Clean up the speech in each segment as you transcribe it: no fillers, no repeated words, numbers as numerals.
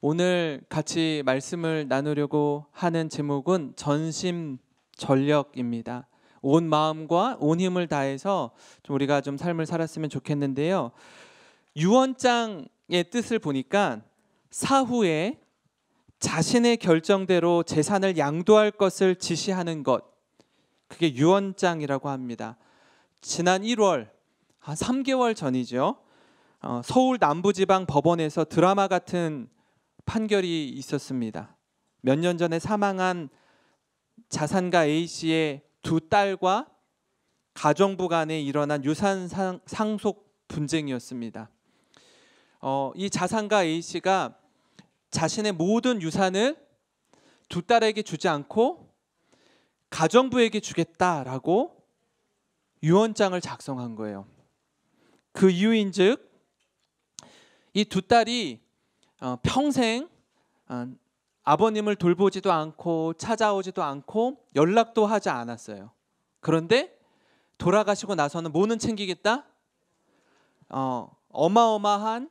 오늘 같이 말씀을 나누려고 하는 제목은 전심전력입니다. 온 마음과 온 힘을 다해서 우리가 좀 삶을 살았으면 좋겠는데요. 유언장의 뜻을 보니까 사후에 자신의 결정대로 재산을 양도할 것을 지시하는 것, 그게 유언장이라고 합니다. 지난 1월, 한 3개월 전이죠. 서울 남부지방 법원에서 드라마 같은 판결이 있었습니다. 몇 년 전에 사망한 자산가 A씨의 두 딸과 가정부 간에 일어난 유산 상속 분쟁이었습니다. 이 자산가 A씨가 자신의 모든 유산을 두 딸에게 주지 않고 가정부에게 주겠다라고 유언장을 작성한 거예요. 그 이유인즉 이 두 딸이 평생 아버님을 돌보지도 않고 찾아오지도 않고 연락도 하지 않았어요. 그런데 돌아가시고 나서는 뭐는 챙기겠다? 어마어마한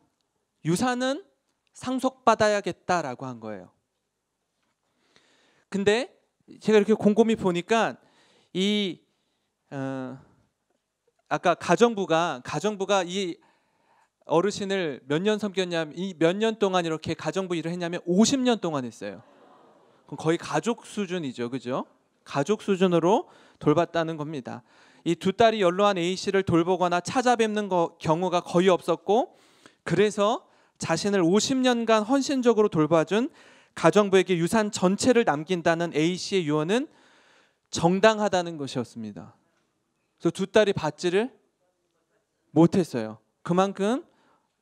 유산은 상속받아야겠다라고 한 거예요. 근데 제가 이렇게 곰곰이 보니까 이 아까 가정부가 이 어르신을 몇 년 섬겼냐면, 이 몇 년 동안 이렇게 가정부 일을 했냐면 50년 동안 했어요. 그럼 거의 가족 수준이죠, 그죠? 가족 수준으로 돌봤다는 겁니다. 이 두 딸이 연로한 A 씨를 돌보거나 찾아뵙는 경우가 거의 없었고, 그래서 자신을 50년간 헌신적으로 돌봐준 가정부에게 유산 전체를 남긴다는 A 씨의 유언은 정당하다는 것이었습니다. 그래서 두 딸이 받지를 못했어요. 그만큼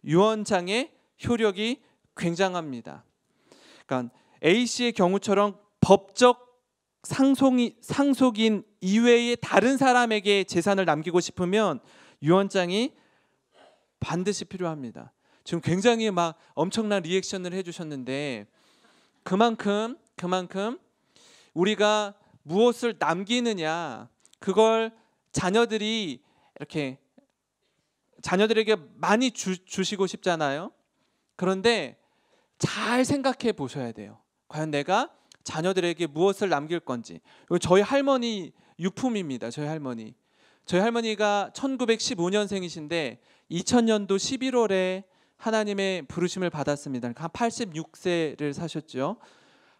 유언장의 효력이 굉장합니다. 그러니까 A 씨의 경우처럼 법적 상속인 이외의 다른 사람에게 재산을 남기고 싶으면 유언장이 반드시 필요합니다. 지금 굉장히 막 엄청난 리액션을 해주셨는데 그만큼 우리가 무엇을 남기느냐, 그걸 자녀들이 이렇게 자녀들에게 많이 주시고 싶잖아요. 그런데 잘 생각해 보셔야 돼요. 과연 내가 자녀들에게 무엇을 남길 건지. 저희 할머니 유품입니다. 저희 할머니가 1915년생이신데 2000년도 11월에 하나님의 부르심을 받았습니다. 한 86세를 사셨죠.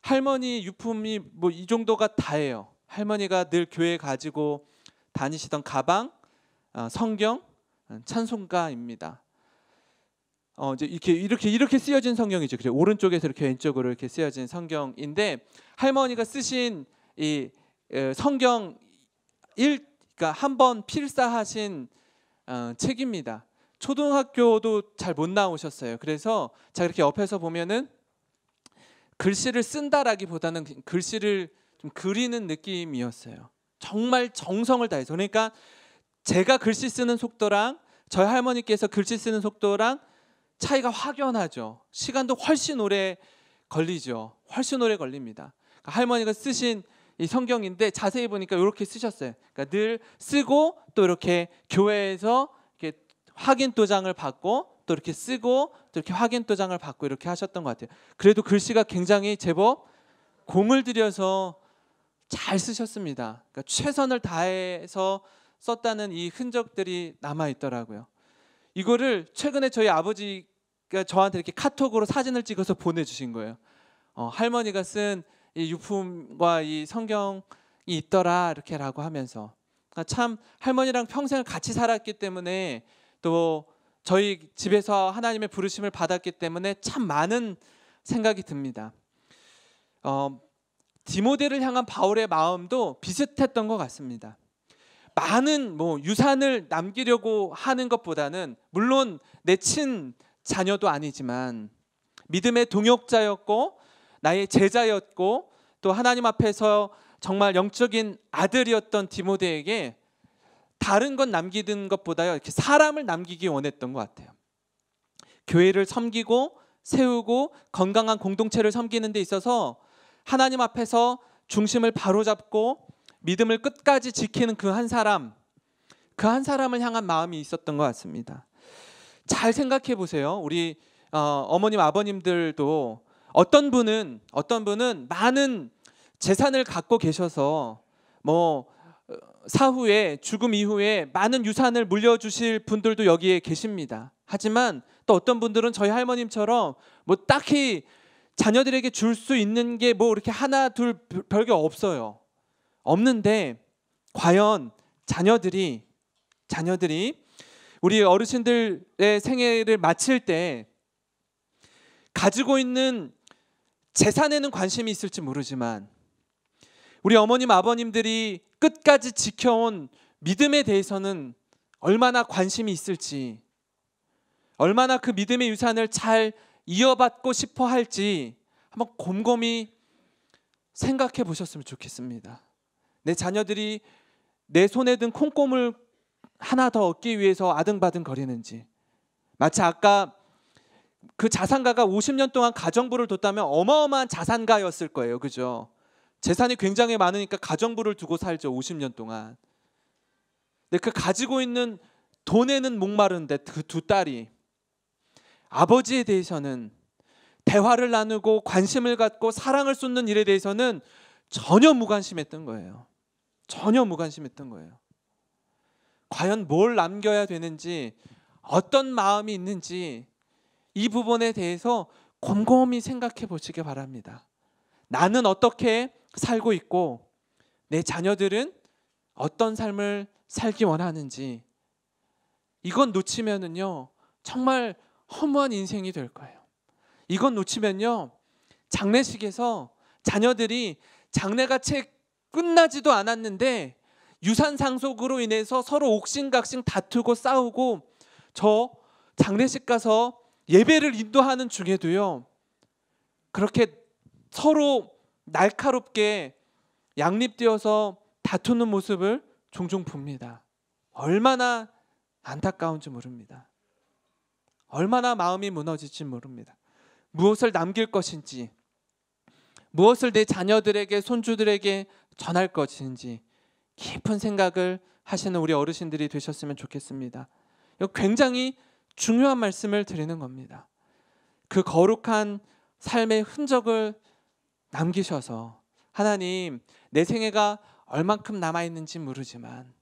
할머니 유품이 뭐 이 정도가 다예요. 할머니가 늘 교회에 가지고 다니시던 가방, 성경, 찬송가입니다. 이제 이렇게 쓰여진 성경이죠. 그죠? 오른쪽에서 이렇게 왼쪽으로 이렇게 쓰여진 성경인데, 할머니가 쓰신 이 성경 그러니까 한번 필사하신 책입니다. 초등학교도 잘 못 나오셨어요. 그래서 제가 이렇게 옆에서 보면은 글씨를 쓴다라기보다는 글씨를 좀 그리는 느낌이었어요. 정말 정성을 다해서. 그러니까 제가 글씨 쓰는 속도랑 저희 할머니께서 글씨 쓰는 속도랑 차이가 확연하죠. 시간도 훨씬 오래 걸리죠. 훨씬 오래 걸립니다. 그러니까 할머니가 쓰신 이 성경인데 자세히 보니까 이렇게 쓰셨어요. 그러니까 늘 쓰고 또 이렇게 교회에서 이렇게 확인 도장을 받고 또 이렇게 쓰고 또 이렇게 확인 도장을 받고 이렇게 하셨던 것 같아요. 그래도 글씨가 굉장히 제법 공을 들여서 잘 쓰셨습니다. 그러니까 최선을 다해서 썼다는 이 흔적들이 남아 있더라고요. 이거를 최근에 저희 아버지가 저한테 이렇게 카톡으로 사진을 찍어서 보내주신 거예요. 할머니가 쓴 이 유품과 이 성경이 있더라 이렇게라고 하면서. 그러니까 참 할머니랑 평생을 같이 살았기 때문에 또 저희 집에서 하나님의 부르심을 받았기 때문에 참 많은 생각이 듭니다. 디모데를 향한 바울의 마음도 비슷했던 것 같습니다. 많은 유산을 남기려고 하는 것보다는, 물론 내 친 자녀도 아니지만 믿음의 동역자였고 나의 제자였고 또 하나님 앞에서 정말 영적인 아들이었던 디모데에게 다른 것 남기는 것보다요, 이렇게 사람을 남기기 원했던 것 같아요. 교회를 섬기고 세우고 건강한 공동체를 섬기는 데 있어서 하나님 앞에서 중심을 바로잡고 믿음을 끝까지 지키는 그 한 사람을 향한 마음이 있었던 것 같습니다. 잘 생각해 보세요. 우리 어머님 아버님들도 어떤 분은 많은 재산을 갖고 계셔서 뭐 사후에 죽음 이후에 많은 유산을 물려주실 분들도 여기에 계십니다. 하지만 또 어떤 분들은 저희 할머님처럼 뭐 딱히 자녀들에게 줄 수 있는 게 뭐 이렇게 하나 둘 별게 없어요. 없는데 과연 자녀들이 우리 어르신들의 생애를 마칠 때 가지고 있는 재산에는 관심이 있을지 모르지만 우리 어머님 아버님들이 끝까지 지켜온 믿음에 대해서는 얼마나 관심이 있을지, 얼마나 그 믿음의 유산을 잘 이어받고 싶어 할지 한번 곰곰이 생각해 보셨으면 좋겠습니다. 내 자녀들이 내 손에 든 콩고물 하나 더 얻기 위해서 아등바등 거리는지, 마치 아까 그 자산가가 50년 동안 가정부를 뒀다면 어마어마한 자산가였을 거예요. 그죠? 재산이 굉장히 많으니까 가정부를 두고 살죠. 50년 동안. 근데 그 가지고 있는 돈에는 목마른데 그 두 딸이 아버지에 대해서는 대화를 나누고 관심을 갖고 사랑을 쏟는 일에 대해서는 전혀 무관심했던 거예요. 전혀 무관심했던 거예요. 과연 뭘 남겨야 되는지, 어떤 마음이 있는지 이 부분에 대해서 곰곰이 생각해 보시기 바랍니다. 나는 어떻게 살고 있고 내 자녀들은 어떤 삶을 살기 원하는지, 이건 놓치면은요 정말 허무한 인생이 될 거예요. 이건 놓치면요 장례식에서 자녀들이 장례가 채 끝나지도 않았는데 유산 상속으로 인해서 서로 옥신각신 다투고 싸우고, 저 장례식 가서 예배를 인도하는 중에도요 그렇게 서로 날카롭게 양립되어서 다투는 모습을 종종 봅니다. 얼마나 안타까운지 모릅니다. 얼마나 마음이 무너질지 모릅니다. 무엇을 남길 것인지, 무엇을 내 자녀들에게, 손주들에게 전할 것인지 깊은 생각을 하시는 우리 어르신들이 되셨으면 좋겠습니다. 이거 굉장히 중요한 말씀을 드리는 겁니다. 그 거룩한 삶의 흔적을 남기셔서, 하나님 내 생애가 얼만큼 남아있는지 모르지만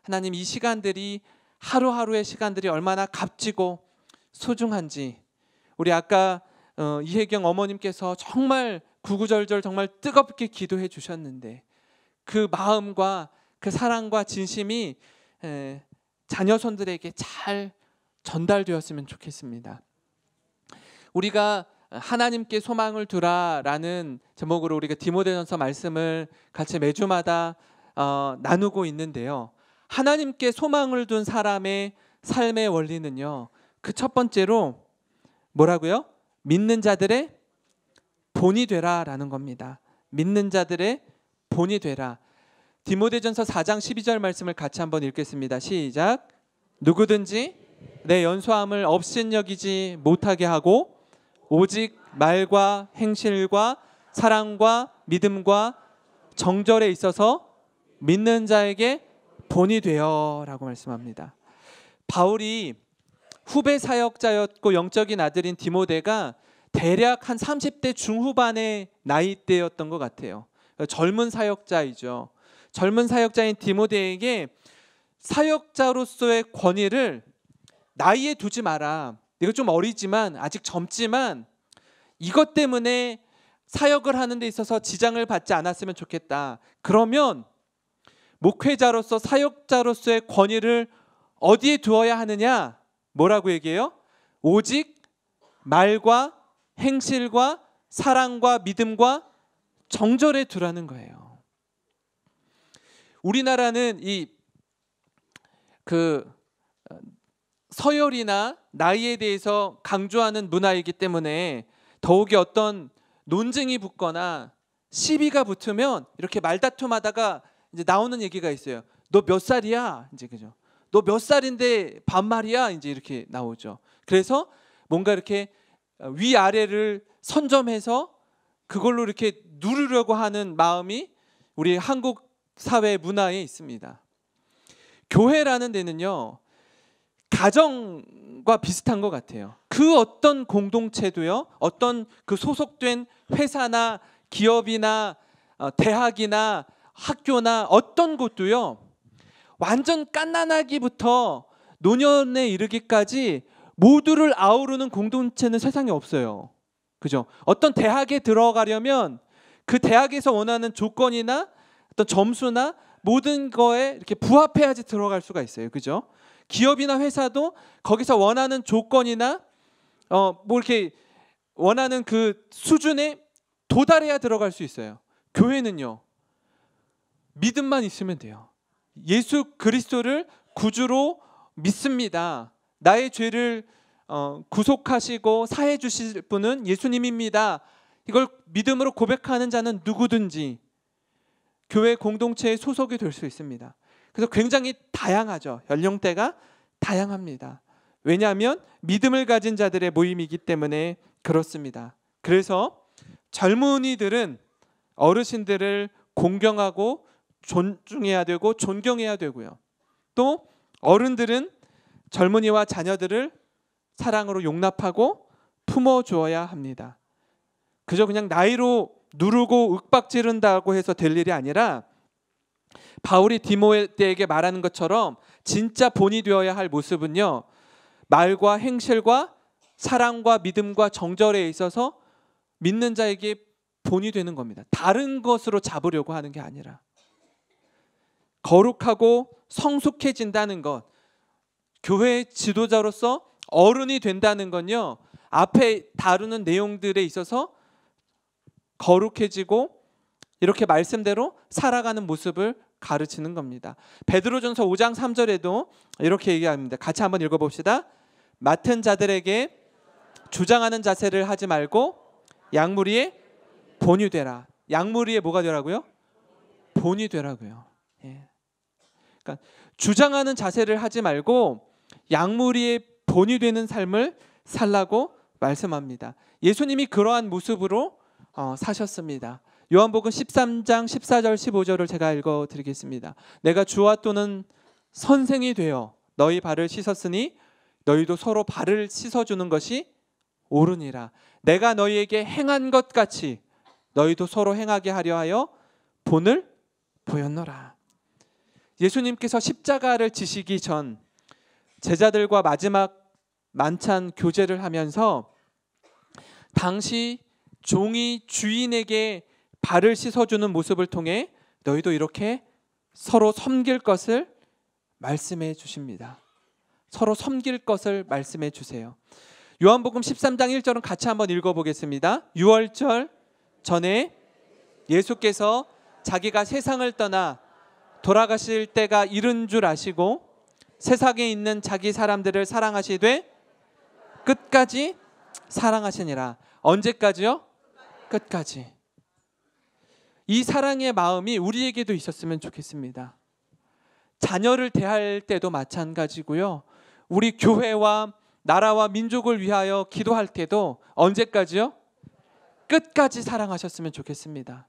하나님 이 시간들이, 하루하루의 시간들이 얼마나 값지고 소중한지, 우리 아까 이혜경 어머님께서 정말 구구절절 정말 뜨겁게 기도해 주셨는데 그 마음과 그 사랑과 진심이 자녀손들에게 잘 전달되었으면 좋겠습니다. 우리가 하나님께 소망을 두라라는 제목으로 우리가 디모데전서 말씀을 같이 매주마다 나누고 있는데요. 하나님께 소망을 둔 사람의 삶의 원리는요, 그 첫 번째로 뭐라고요? 믿는 자들의 본이 되라라는 겁니다. 믿는 자들의 본이 되라. 디모데전서 4장 12절 말씀을 같이 한번 읽겠습니다. 시작. 누구든지 내 연소함을 업신여기지 못하게 하고 오직 말과 행실과 사랑과 믿음과 정절에 있어서 믿는 자에게 본이 되어라고 말씀합니다. 바울이 후배 사역자였고 영적인 아들인 디모데가 대략 한 30대 중후반의 나이대였던 것 같아요. 젊은 사역자이죠. 젊은 사역자인 디모데에게 사역자로서의 권위를 나이에 두지 마라. 네가 좀 어리지만, 아직 젊지만 이것 때문에 사역을 하는 데 있어서 지장을 받지 않았으면 좋겠다. 그러면 목회자로서, 사역자로서의 권위를 어디에 두어야 하느냐? 뭐라고 얘기해요? 오직 말과 행실과 사랑과 믿음과 정절에 두라는 거예요. 우리나라는 서열이나 나이에 대해서 강조하는 문화이기 때문에 더욱이 어떤 논쟁이 붙거나 시비가 붙으면 이렇게 말다툼하다가 이제 나오는 얘기가 있어요. 너 몇 살이야? 이제 그죠? 너 몇 살인데 반말이야? 이제 이렇게 나오죠. 그래서 뭔가 이렇게 위아래를 선점해서 그걸로 이렇게 누르려고 하는 마음이 우리 한국 사회 문화에 있습니다. 교회라는 데는요, 가정과 비슷한 것 같아요. 그 어떤 공동체도요, 어떤 그 소속된 회사나 기업이나 대학이나 학교나 어떤 곳도요, 완전 갓난아기부터 노년에 이르기까지 모두를 아우르는 공동체는 세상에 없어요. 그죠? 어떤 대학에 들어가려면 그 대학에서 원하는 조건이나 어떤 점수나 모든 거에 이렇게 부합해야지 들어갈 수가 있어요. 그죠? 기업이나 회사도 거기서 원하는 조건이나 뭐 이렇게 원하는 그 수준에 도달해야 들어갈 수 있어요. 교회는요, 믿음만 있으면 돼요. 예수 그리스도를 구주로 믿습니다. 나의 죄를 구속하시고 사해 주실 분은 예수님입니다. 이걸 믿음으로 고백하는 자는 누구든지 교회 공동체에 소속이 될 수 있습니다. 그래서 굉장히 다양하죠. 연령대가 다양합니다. 왜냐하면 믿음을 가진 자들의 모임이기 때문에 그렇습니다. 그래서 젊은이들은 어르신들을 공경하고 존중해야 되고 존경해야 되고요. 또 어른들은 젊은이와 자녀들을 사랑으로 용납하고 품어주어야 합니다. 그저 그냥 나이로 누르고 윽박지른다고 해서 될 일이 아니라 바울이 디모데에게 말하는 것처럼 진짜 본이 되어야 할 모습은요, 말과 행실과 사랑과 믿음과 정절에 있어서 믿는 자에게 본이 되는 겁니다. 다른 것으로 잡으려고 하는 게 아니라 거룩하고 성숙해진다는 것, 교회의 지도자로서 어른이 된다는 건요, 앞에 다루는 내용들에 있어서 거룩해지고 이렇게 말씀대로 살아가는 모습을 가르치는 겁니다. 베드로전서 5장 3절에도 이렇게 얘기합니다. 같이 한번 읽어봅시다. 맡은 자들에게 주장하는 자세를 하지 말고 양무리에 본이 되라. 양무리에 뭐가 되라고요? 본이 되라고요. 예. 그러니까 주장하는 자세를 하지 말고 양무리에 본이 되는 삶을 살라고 말씀합니다. 예수님이 그러한 모습으로 사셨습니다. 요한복음 13장 14절 15절을 제가 읽어드리겠습니다. 내가 주와 또는 선생이 되어 너희 발을 씻었으니 너희도 서로 발을 씻어주는 것이 옳으니라. 내가 너희에게 행한 것 같이 너희도 서로 행하게 하려 하여 본을 보였노라. 예수님께서 십자가를 지시기 전 제자들과 마지막 만찬 교제를 하면서 당시 종이 주인에게 발을 씻어주는 모습을 통해 너희도 이렇게 서로 섬길 것을 말씀해 주십니다. 서로 섬길 것을 말씀해 주세요. 요한복음 13장 1절은 같이 한번 읽어보겠습니다. 유월절 전에 예수께서 자기가 세상을 떠나 돌아가실 때가 이른 줄 아시고 세상에 있는 자기 사람들을 사랑하시되 끝까지 사랑하시니라. 언제까지요? 끝까지. 이 사랑의 마음이 우리에게도 있었으면 좋겠습니다. 자녀를 대할 때도 마찬가지고요. 우리 교회와 나라와 민족을 위하여 기도할 때도 언제까지요? 끝까지 사랑하셨으면 좋겠습니다.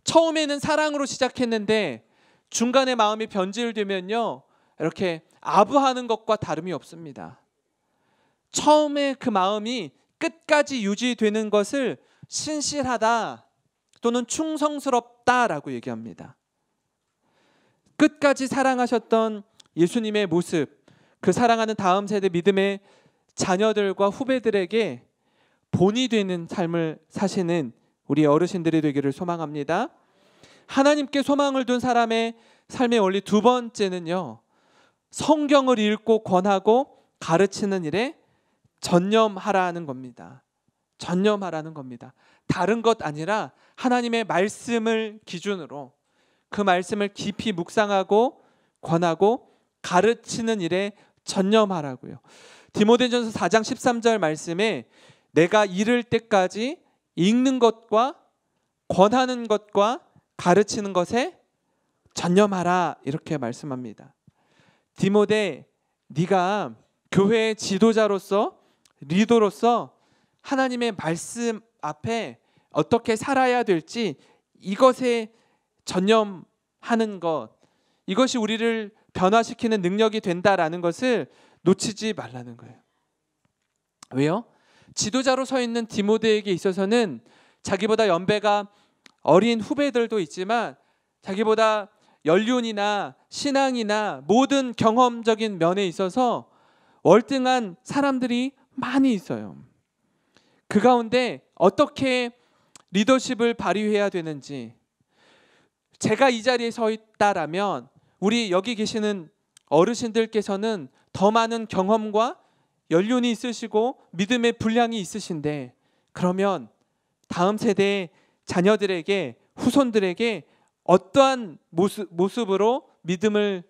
처음에는 사랑으로 시작했는데 중간에 마음이 변질되면요, 이렇게 아부하는 것과 다름이 없습니다. 처음에 그 마음이 끝까지 유지되는 것을 신실하다 또는 충성스럽다라고 얘기합니다. 끝까지 사랑하셨던 예수님의 모습, 그 사랑하는 다음 세대 믿음의 자녀들과 후배들에게 본이 되는 삶을 사시는 우리 어르신들이 되기를 소망합니다. 하나님께 소망을 둔 사람의 삶의 원리 두 번째는요, 성경을 읽고 권하고 가르치는 일에 전념하라는 겁니다. 전념하라는 겁니다. 다른 것 아니라 하나님의 말씀을 기준으로 그 말씀을 깊이 묵상하고 권하고 가르치는 일에 전념하라고요. 디모데전서 4장 13절 말씀에 내가 이를 때까지 읽는 것과 권하는 것과 가르치는 것에 전념하라 이렇게 말씀합니다. 디모데, 네가 교회의 지도자로서 리더로서 하나님의 말씀 앞에 어떻게 살아야 될지 이것에 전념하는 것, 이것이 우리를 변화시키는 능력이 된다라는 것을 놓치지 말라는 거예요. 왜요? 지도자로 서 있는 디모데에게 있어서는 자기보다 연배가 어린 후배들도 있지만 자기보다 연륜이나 신앙이나 모든 경험적인 면에 있어서 월등한 사람들이 많이 있어요. 그 가운데 어떻게 리더십을 발휘해야 되는지, 제가 이 자리에 서 있다라면 우리 여기 계시는 어르신들께서는 더 많은 경험과 연륜이 있으시고 믿음의 분량이 있으신데, 그러면 다음 세대의 자녀들에게, 후손들에게 어떠한 모습으로 믿음을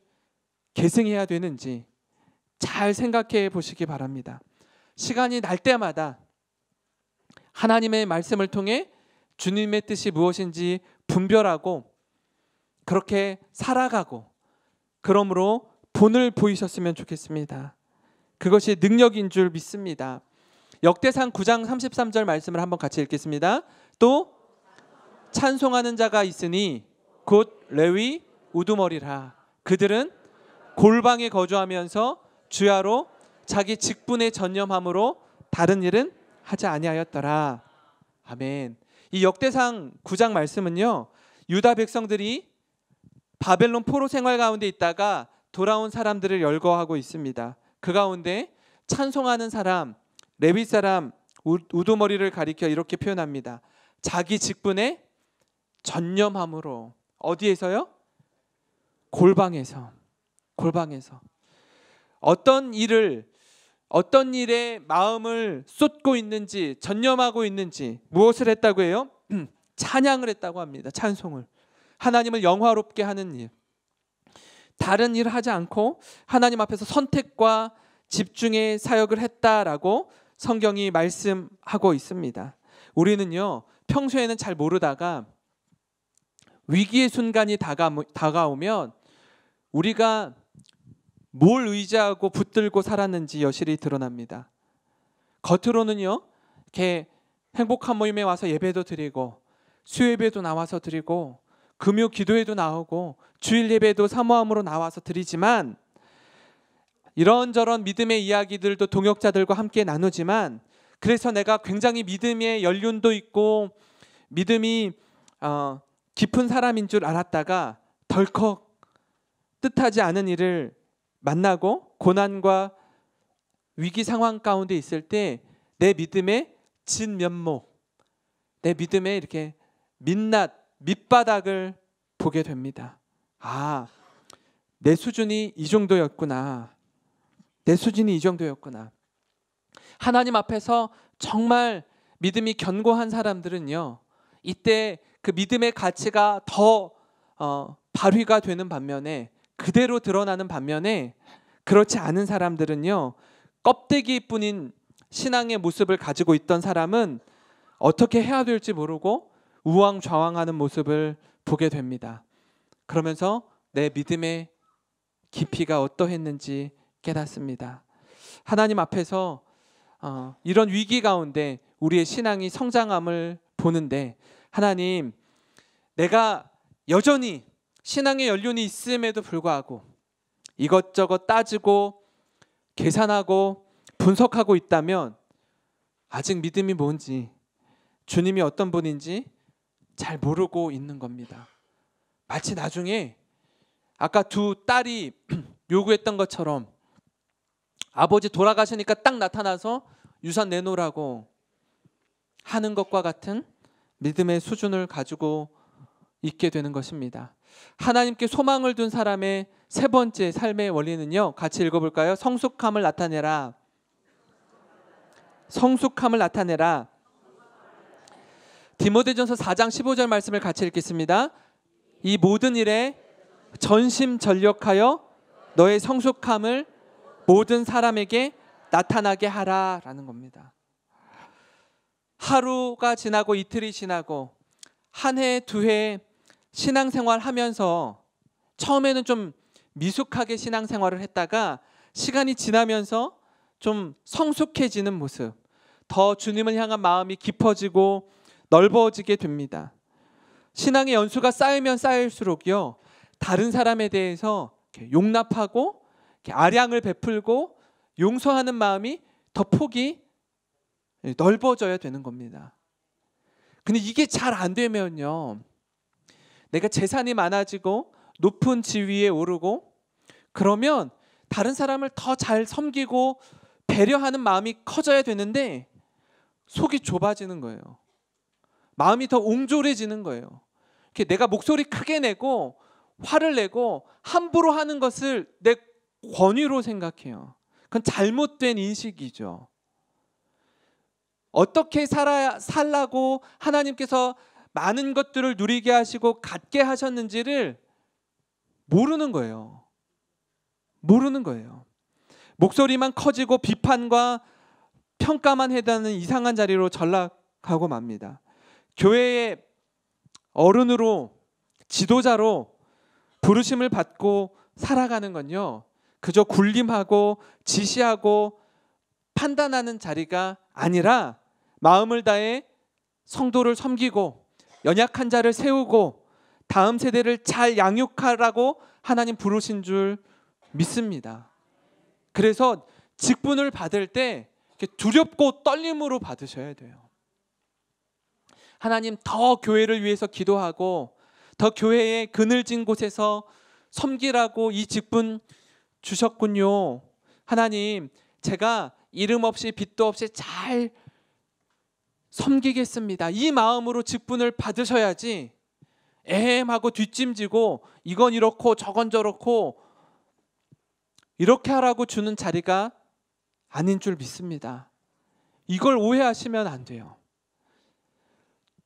계승해야 되는지 잘 생각해 보시기 바랍니다. 시간이 날 때마다 하나님의 말씀을 통해 주님의 뜻이 무엇인지 분별하고 그렇게 살아가고, 그러므로 본을 보이셨으면 좋겠습니다. 그것이 능력인 줄 믿습니다. 역대상 9장 33절 말씀을 한번 같이 읽겠습니다. 또 찬송하는 자가 있으니 곧 레위 우두머리라. 그들은 골방에 거주하면서 주야로 자기 직분에 전념함으로 다른 일은 하지 아니하였더라. 아멘. 이 역대상 9장 말씀은요, 유다 백성들이 바벨론 포로 생활 가운데 있다가 돌아온 사람들을 열거하고 있습니다. 그 가운데 찬송하는 사람, 레위 사람, 우두머리를 가리켜 이렇게 표현합니다. 자기 직분에 전념함으로. 어디에서요? 골방에서. 어떤 일에 마음을 쏟고 있는지, 전념하고 있는지, 무엇을 했다고 해요? 찬양을 했다고 합니다. 찬송을. 하나님을 영화롭게 하는 일. 다른 일을 하지 않고 하나님 앞에서 선택과 집중의 사역을 했다라고 성경이 말씀하고 있습니다. 우리는요, 평소에는 잘 모르다가 위기의 순간이 다가오면 우리가 뭘 의지하고 붙들고 살았는지 여실히 드러납니다. 겉으로는요, 이렇게 행복한 모임에 와서 예배도 드리고 수요예배도 나와서 드리고 금요 기도회도 나오고 주일 예배도 사모함으로 나와서 드리지만, 이런저런 믿음의 이야기들도 동역자들과 함께 나누지만, 그래서 내가 굉장히 믿음의 연륜도 있고 믿음이 깊은 사람인 줄 알았다가 덜컥 뜻하지 않은 일을 만나고 고난과 위기 상황 가운데 있을 때 내 믿음의 진면목, 내 믿음의 이렇게 밑바닥을 보게 됩니다. 아, 내 수준이 이 정도였구나. 하나님 앞에서 정말 믿음이 견고한 사람들은요, 이때 그 믿음의 가치가 더 발휘가 되는 반면에, 그대로 드러나는 반면에, 그렇지 않은 사람들은요, 껍데기뿐인 신앙의 모습을 가지고 있던 사람은 어떻게 해야 될지 모르고 우왕좌왕하는 모습을 보게 됩니다. 그러면서 내 믿음의 깊이가 어떠했는지 깨닫습니다. 하나님 앞에서 이런 위기 가운데 우리의 신앙이 성장함을 보는데, 하나님, 내가 여전히 신앙의 연륜이 있음에도 불구하고 이것저것 따지고 계산하고 분석하고 있다면 아직 믿음이 뭔지, 주님이 어떤 분인지 잘 모르고 있는 겁니다. 마치 나중에 아까 두 딸이 요구했던 것처럼 아버지 돌아가시니까 딱 나타나서 유산 내놓으라고 하는 것과 같은 믿음의 수준을 가지고 있게 되는 것입니다. 하나님께 소망을 둔 사람의 세 번째 삶의 원리는요, 같이 읽어볼까요? 성숙함을 나타내라. 디모데전서 4장 15절 말씀을 같이 읽겠습니다. 이 모든 일에 전심전력하여 너의 성숙함을 모든 사람에게 나타나게 하라라는 겁니다. 하루가 지나고 이틀이 지나고 한 해, 두 해 신앙생활 하면서 처음에는 좀 미숙하게 신앙생활을 했다가 시간이 지나면서 좀 성숙해지는 모습, 더 주님을 향한 마음이 깊어지고 넓어지게 됩니다. 신앙의 연수가 쌓이면 쌓일수록요, 다른 사람에 대해서 용납하고 아량을 베풀고 용서하는 마음이 더 폭이 넓어져야 되는 겁니다. 근데 이게 잘 안 되면요, 내가 재산이 많아지고 높은 지위에 오르고 그러면 다른 사람을 더 잘 섬기고 배려하는 마음이 커져야 되는데 속이 좁아지는 거예요. 마음이 더 옹졸해지는 거예요. 이렇게 내가 목소리 크게 내고 화를 내고 함부로 하는 것을 내 권위로 생각해요. 그건 잘못된 인식이죠. 어떻게 살라고 하나님께서 많은 것들을 누리게 하시고 갖게 하셨는지를 모르는 거예요. 모르는 거예요. 목소리만 커지고 비판과 평가만 해다는 이상한 자리로 전락하고 맙니다. 교회의 어른으로, 지도자로 부르심을 받고 살아가는 건요, 그저 군림하고 지시하고 판단하는 자리가 아니라 마음을 다해 성도를 섬기고 연약한 자를 세우고 다음 세대를 잘 양육하라고 하나님 부르신 줄 믿습니다. 그래서 직분을 받을 때 두렵고 떨림으로 받으셔야 돼요. 하나님, 더 교회를 위해서 기도하고 더 교회의 그늘진 곳에서 섬기라고 이 직분 주셨군요. 하나님, 제가 이름 없이 빚도 없이 잘 섬기겠습니다. 이 마음으로 직분을 받으셔야지 하고 뒷짐지고 이건 이렇고 저건 저렇고 이렇게 하라고 주는 자리가 아닌 줄 믿습니다. 이걸 오해하시면 안 돼요.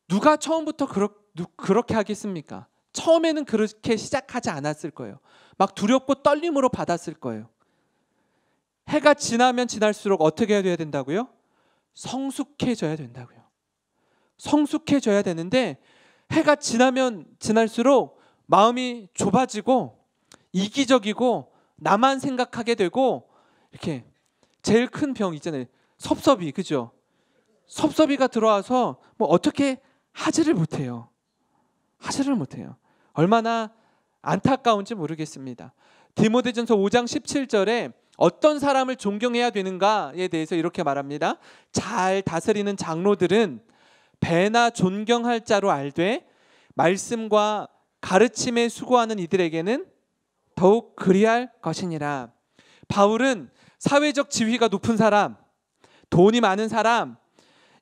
누가 처음부터 그렇게 하겠습니까? 처음에는 그렇게 시작하지 않았을 거예요. 막 두렵고 떨림으로 받았을 거예요. 해가 지나면 지날수록 어떻게 해야 된다고요? 성숙해져야 된다고요. 성숙해져야 되는데 해가 지나면 지날수록 마음이 좁아지고 이기적이고 나만 생각하게 되고, 이렇게 제일 큰 병 있잖아요. 섭섭이, 그죠? 섭섭이가 들어와서 뭐 어떻게 하지를 못해요. 하지를 못해요. 얼마나 안타까운지 모르겠습니다. 디모데전서 5장 17절에 어떤 사람을 존경해야 되는가에 대해서 이렇게 말합니다. 잘 다스리는 장로들은 배나 존경할 자로 알되 말씀과 가르침에 수고하는 이들에게는 더욱 그리할 것이니라. 바울은 사회적 지위가 높은 사람, 돈이 많은 사람,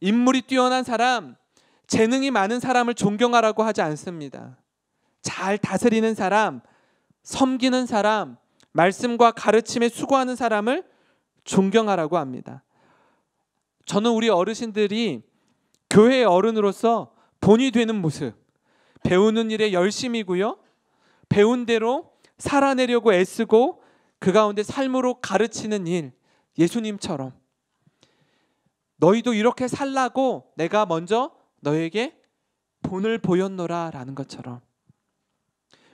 인물이 뛰어난 사람, 재능이 많은 사람을 존경하라고 하지 않습니다. 잘 다스리는 사람, 섬기는 사람, 말씀과 가르침에 수고하는 사람을 존경하라고 합니다. 저는 우리 어르신들이 교회의 어른으로서 본이 되는 모습, 배우는 일에 열심이고요, 배운 대로 살아내려고 애쓰고 그 가운데 삶으로 가르치는 일, 예수님처럼 너희도 이렇게 살라고 내가 먼저 너에게 본을 보였노라 라는 것처럼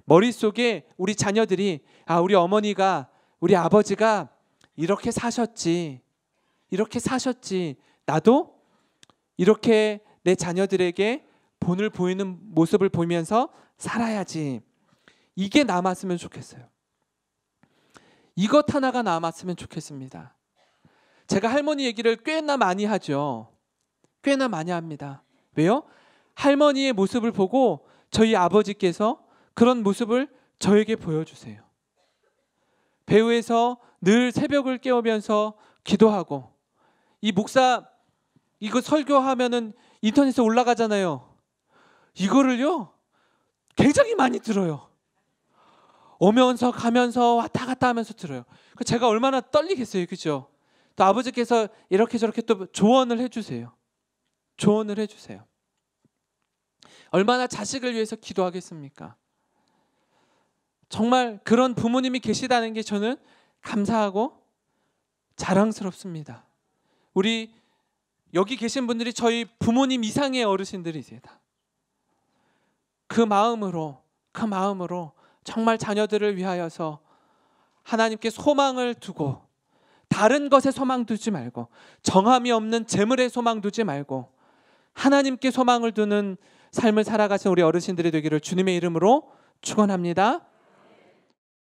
머릿속에 우리 자녀들이 우리 어머니가, 우리 아버지가 이렇게 사셨지, 이렇게 사셨지, 나도 이렇게 내 자녀들에게 본을 보이는 모습을 보면서 살아야지. 이게 남았으면 좋겠어요. 이것 하나가 남았으면 좋겠습니다. 제가 할머니 얘기를 꽤나 많이 하죠. 꽤나 많이 합니다. 왜요? 할머니의 모습을 보고 저희 아버지께서 그런 모습을 저에게 보여주세요. 배우에서 늘 새벽을 깨우면서 기도하고, 이 목사 이거 설교하면은 인터넷에 올라가잖아요. 이거를요 굉장히 많이 들어요. 오면서 가면서 왔다 갔다 하면서 들어요. 제가 얼마나 떨리겠어요, 그죠? 또 아버지께서 이렇게 저렇게 또 조언을 해주세요. 조언을 해주세요. 얼마나 자식을 위해서 기도하겠습니까? 정말 그런 부모님이 계시다는 게 저는 감사하고 자랑스럽습니다. 우리 여기 계신 분들이 저희 부모님 이상의 어르신들이세요. 그 마음으로 정말 자녀들을 위하여서 하나님께 소망을 두고, 다른 것에 소망 두지 말고, 정함이 없는 재물에 소망 두지 말고 하나님께 소망을 두는 삶을 살아가신 우리 어르신들이 되기를 주님의 이름으로 축원합니다.